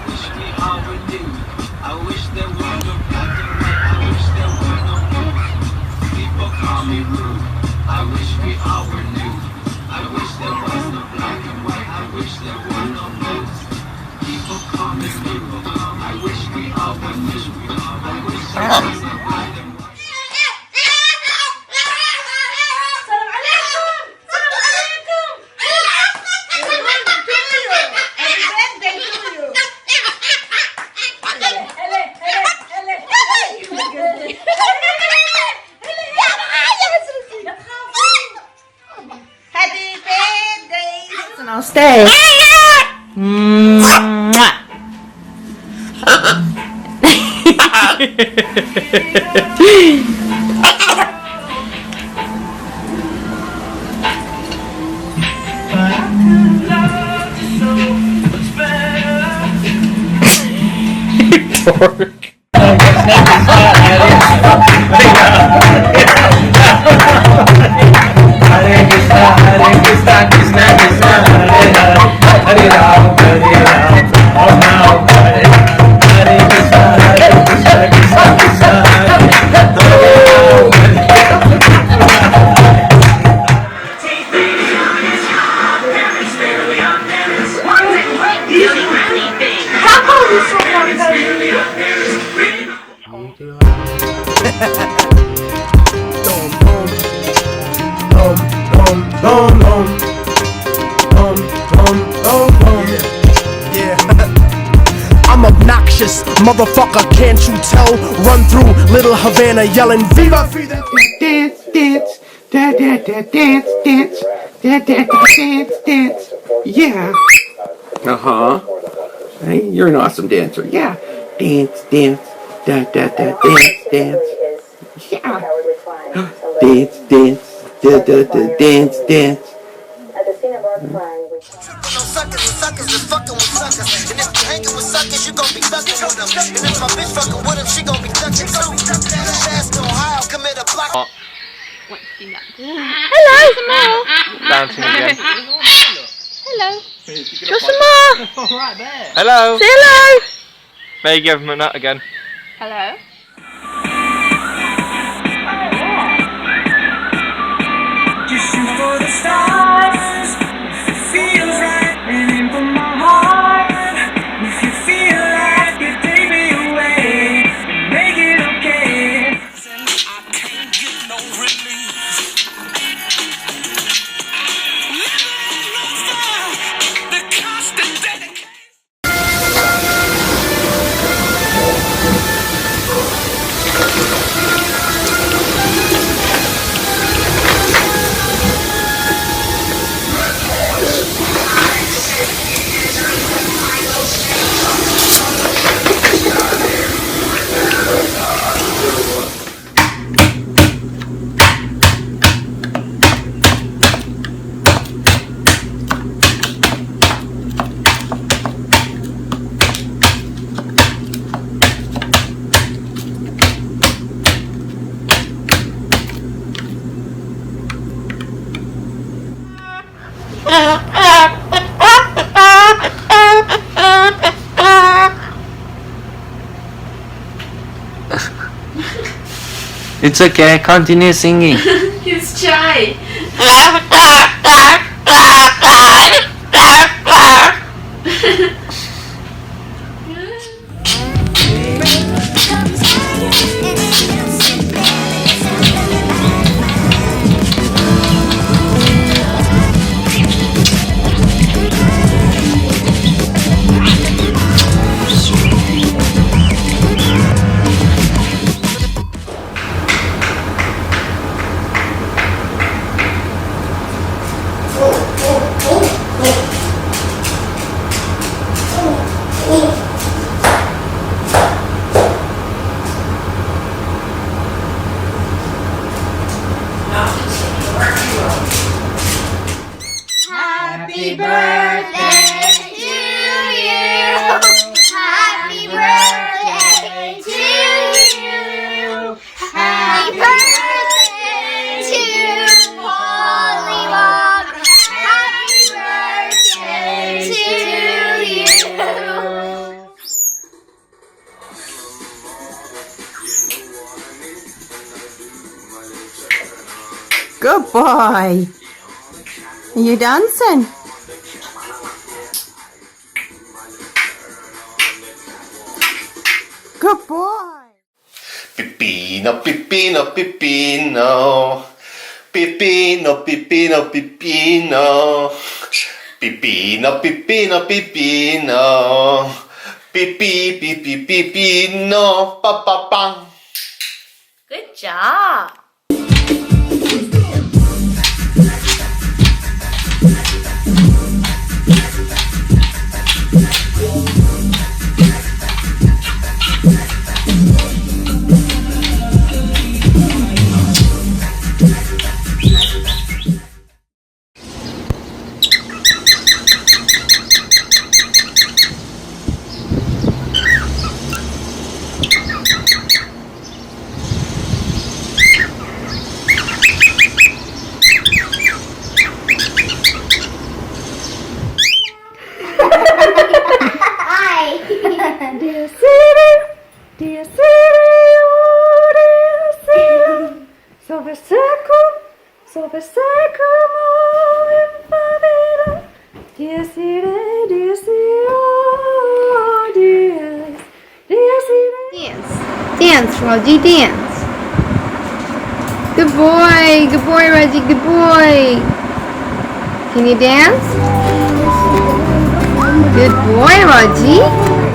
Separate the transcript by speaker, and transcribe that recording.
Speaker 1: wish we all were new. I wish there were no black and white. I wish there were no rules. People call me rude. I wish we all were new. I wish there was no black and white. I wish there were no rules. People call me rude. I wish we all were new. I wish there was no black and white.
Speaker 2: I'll stay. Mwah. Dork.
Speaker 3: I'm obnoxious, motherfucker, can't you tell? Run through Little Havana yelling Viva Fidel.
Speaker 4: Dance, dance, da da da dance, dance, da da da dance, dance. Yeah. Hey, you're an awesome dancer. Yeah. Dance, dance, da da da dance, dance. Yeah. Dance, dance, da da da dance, dance.
Speaker 5: At the scene of our crime, we suckers and suckers is fucking with suckers. And if you hanging with suckers, you gon' be fucking with them. And if my bitch fucking with them, she gon' be touching too. Fast to Ohio, commit a block.
Speaker 2: Hello, some more.
Speaker 6: Bouncing again.
Speaker 2: Hello. Just some more.
Speaker 6: Right there. Hello.
Speaker 2: Say hello.
Speaker 6: There you give him a nut again.
Speaker 2: Hello.
Speaker 7: Just shoot for the stars. If it feels right, and aim for my heart. If you feel like you take me away, make it okay. I can't get no relief. Living on fire, the constant dedication.
Speaker 6: It's okay, continue singing.
Speaker 2: He's shy.
Speaker 5: Oh,
Speaker 8: Good boy. Are you dancing? Good boy.
Speaker 9: Pipino, Pipino, Pipino. Pipino, Pipino, Pipino. Pipino, Pipino, Pipino. Pipi, pipi, Pipino. Pa, pa, pa.
Speaker 2: Good job.
Speaker 8: Dear city, dear city, oh dear city, sobre seco, infamida. Dear city, oh dear city.
Speaker 2: Dance, Reggie, dance. Good boy, Reggie, good boy. Can you dance? Good boy, Reggie.